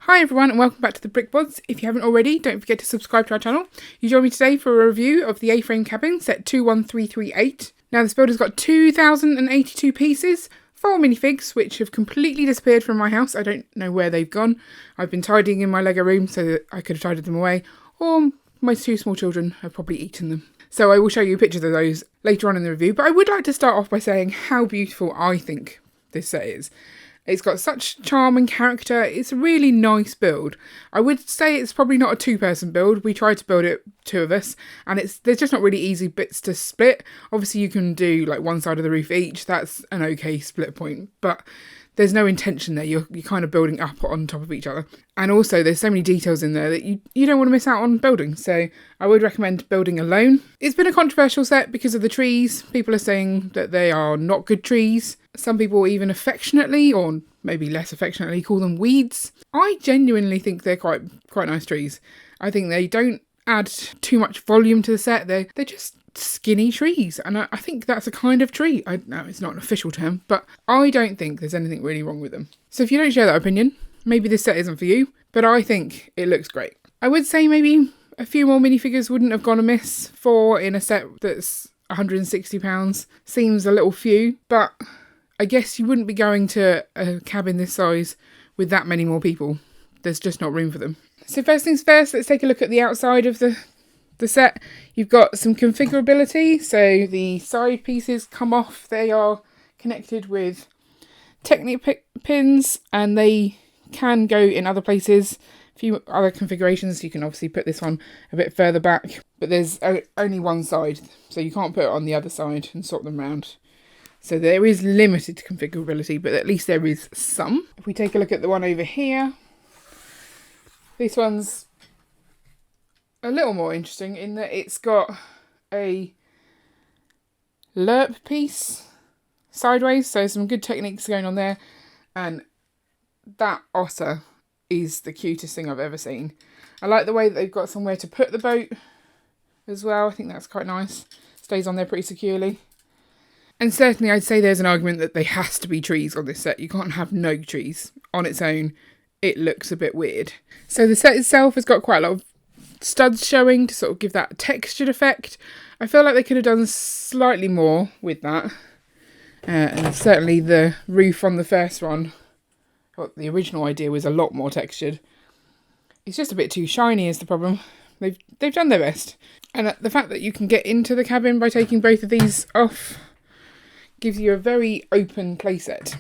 Hi everyone and welcome back to the Brick Bods. If you haven't already, don't forget to subscribe to our channel. You join me today for a review of the A-frame cabin set 21338. Now this build has got 2,082 pieces, 4 minifigs which have completely disappeared from my house. I don't know where they've gone. I've been tidying in my Lego room so that I could have tidied them away, or my 2 small children have probably eaten them. So I will show you pictures of those later on in the review, but I would like to start off by saying how beautiful I think this set is. It's got such charm and character. It's a really nice build. I would say it's probably not a 2-person build. We tried to build it, 2 of us, and there's just not really easy bits to split. Obviously you can do like one side of the roof each. That's an okay split point, but there's no intention there. You're kind of building up on top of each other. And also there's so many details in there that you don't want to miss out on building. So I would recommend building alone. It's been a controversial set because of the trees. People are saying that they are not good trees. Some people even affectionately, or maybe less affectionately, call them weeds. I genuinely think they're quite nice trees. I think they don't add too much volume to the set. They're just skinny trees, and I think that's a kind of tree. I know it's not an official term, but I don't think there's anything really wrong with them. So if you don't share that opinion, maybe this set isn't for you, but I think it looks great. I would say maybe a few more minifigures wouldn't have gone amiss. 4 in a set that's £160 seems a little few, but I guess you wouldn't be going to a cabin this size with that many more people. There's just not room for them. So first things first, let's take a look at the outside of the set. You've got some configurability. So the side pieces come off. They are connected with Technic pins and they can go in other places. A few other configurations. You can obviously put this one a bit further back, but there's only one side. So you can't put it on the other side and swap them around. So there is limited configurability, but at least there is some. If we take a look at the one over here, this one's a little more interesting in that it's got a lerp piece sideways, so some good techniques going on there. And that otter is the cutest thing I've ever seen. I like the way that they've got somewhere to put the boat as well. I think that's quite nice. Stays on there pretty securely. And certainly I'd say there's an argument that there has to be trees on this set. You can't have no trees on its own. It looks a bit weird. So the set itself has got quite a lot of studs showing to sort of give that textured effect. I feel like they could have done slightly more with that. And certainly the roof on the first one, well, the original idea was a lot more textured. It's just a bit too shiny is the problem. They've done their best. And the fact that you can get into the cabin by taking both of these off gives you a very open playset.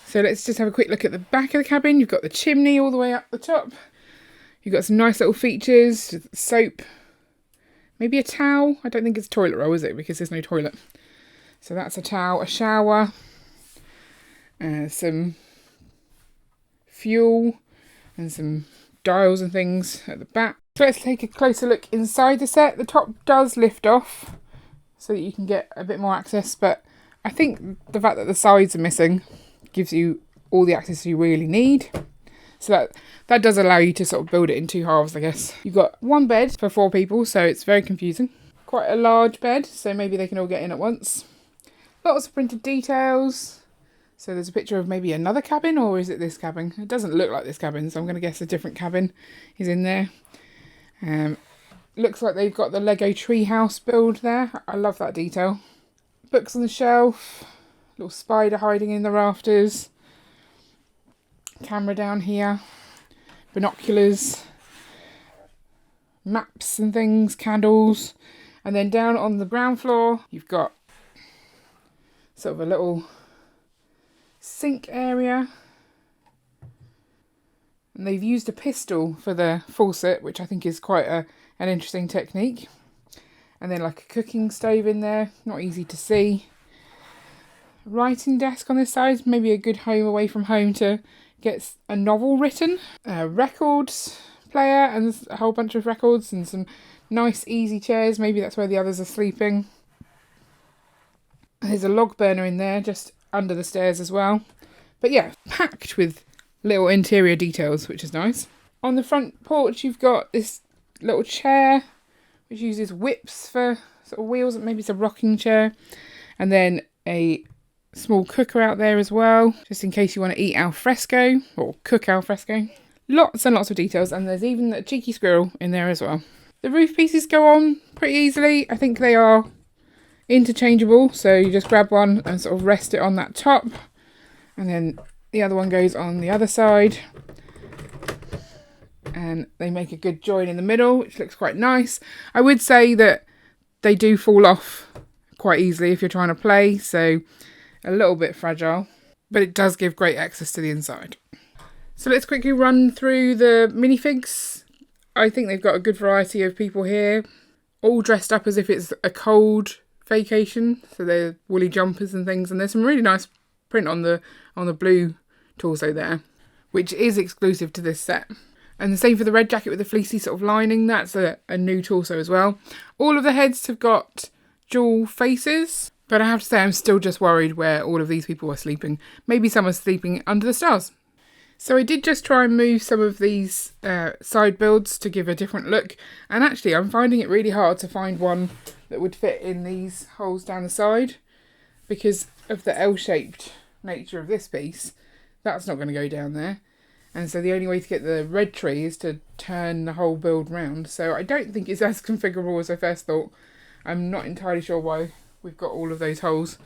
So let's just have a quick look at the back of the cabin. You've got the chimney all the way up the top. You've got some nice little features, soap, maybe a towel. I don't think it's a toilet roll, is it? Because there's no toilet. So that's a towel, a shower, some fuel and some dials and things at the back. So let's take a closer look inside the set. The top does lift off so that you can get a bit more access, but I think the fact that the sides are missing gives you all the access you really need. So that does allow you to sort of build it in 2 halves, I guess. You've got 1 bed for 4 people, so it's very confusing. Quite a large bed, so maybe they can all get in at once. Lots of printed details. So there's a picture of maybe another cabin, or is it this cabin? It doesn't look like this cabin, so I'm going to guess a different cabin is in there. Looks like they've got the Lego treehouse build there. I love that detail. Books on the shelf. Little spider hiding in the rafters. Camera down here. Binoculars. Maps and things. Candles. And then down on the ground floor, you've got sort of a little sink area. And they've used a pistol for the faucet, which I think is quite an interesting technique. And then like a cooking stove in there, not easy to see. Writing desk on this side, maybe a good home away from home to get a novel written. A records player and a whole bunch of records and some nice easy chairs. Maybe that's where the others are sleeping. There's a log burner in there just under the stairs as well. But yeah, packed with little interior details, which is nice. On the front porch, you've got this little chair, which uses whips for sort of wheels. Maybe it's a rocking chair. And then a small cooker out there as well, just in case you want to eat al fresco or cook al fresco. Lots and lots of details, and there's even a cheeky squirrel in there as well. The roof pieces go on pretty easily. I think they are interchangeable, so you just grab one and sort of rest it on that top, and then the other one goes on the other side, and they make a good join in the middle, which looks quite nice. I would say that they do fall off quite easily if you're trying to play, so a little bit fragile, but it does give great access to the inside. So let's quickly run through the minifigs. I think they've got a good variety of people here, all dressed up as if it's a cold vacation. So they're woolly jumpers and things, and there's some really nice print on the blue torso there, which is exclusive to this set. And the same for the red jacket with the fleecy sort of lining. That's a new torso as well. All of the heads have got dual faces, but I have to say I'm still just worried where all of these people are sleeping. Maybe some are sleeping under the stars. So I did just try and move some of these side builds to give a different look. And actually I'm finding it really hard to find one that would fit in these holes down the side because of the L-shaped nature of this piece. That's not going to go down there. And so the only way to get the red tree is to turn the whole build round. So I don't think it's as configurable as I first thought. I'm not entirely sure why we've got all of those holes.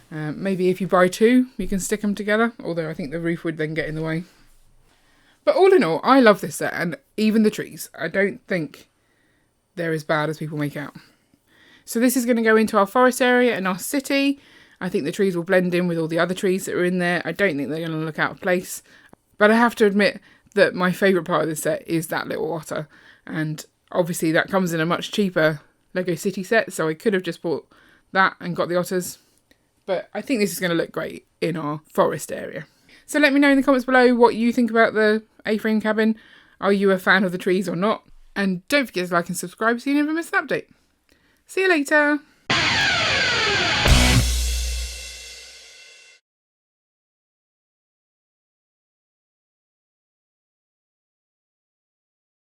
Maybe if you buy two, you can stick them together, although I think the roof would then get in the way. But all in all, I love this set, and even the trees. I don't think they're as bad as people make out. So this is going to go into our forest area and our city. I think the trees will blend in with all the other trees that are in there. I don't think they're going to look out of place. But I have to admit that my favourite part of this set is that little otter. And obviously that comes in a much cheaper Lego City set, so I could have just bought that and got the otters. But I think this is going to look great in our forest area. So let me know in the comments below what you think about the A-frame cabin. Are you a fan of the trees or not? And don't forget to like and subscribe so you never miss an update. See you later.